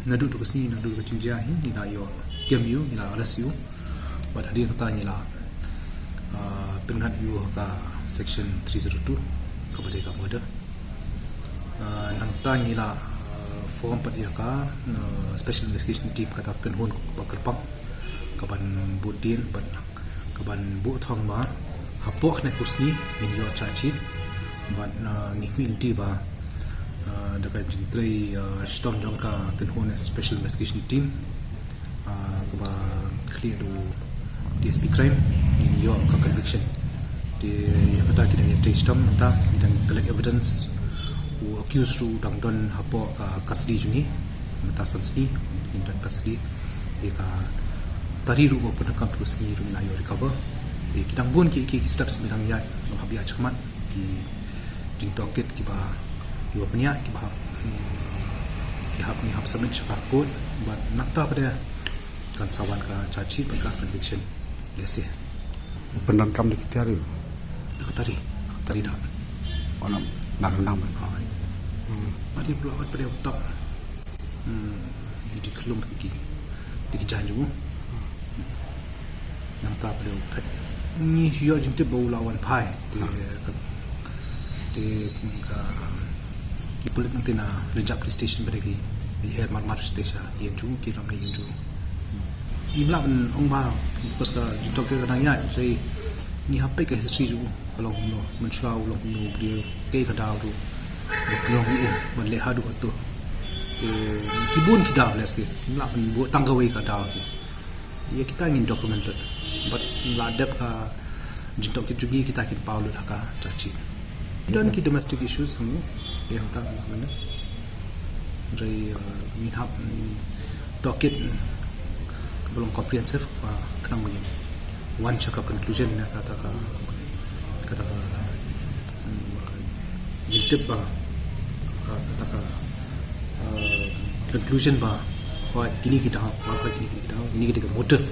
nadu tu kasi nadu ke cinja ni la yo game you ni la RSU but hadir kata ni la Pynngat you ka section 302 kepada kamu ada nang ta ni la form pada ka special investigation team kata Khun bakerpang kaban budin ban kaban bu thong ma Hapoh na kusni min yo chachit ban ngikmil ti ba dekat jentrai storm jangka Khun special investigation team ba clear do DSP crime in your conviction di kata kita yang storm ta kita collect evidence who accused to dangdon Hapoh ka custody juni mentasan sini in custody di ka Tari ru Pyndonkam tu sini ru ni recover di kita pun ki steps bidang ya habia cermat ki jingtoket ki ba dua Pyniap ki bahap ni hap submit cakap code buat nakta pada kan sawan ka charge pada conviction lesi Pyndonkam di Tari dekat Tari dah orang nak renang mari pula pada top di kelum pergi di kejahan juga nakta pada pet ni yo jinte bau lawan pai di Pulit nanti na rejak police station beragi di head marmar station yang tu kita nak yang tu imla ong ba because ka jitok ke kadangnya sei ni hape ke history ju kalau no menshua ulong no brio ke kada tu betlong u ban le hadu tu kibun kita lesi imla buat tanggawai kada tu ya kita ingin documented but ladap ka jitok ke juga kita kin paulut ka caci dan ki domestic issues semua yang tak mana dari minhap docket belum komprehensif kenang begini one cakap conclusion kata jintip ba kata conclusion ba ini kita ini kita motive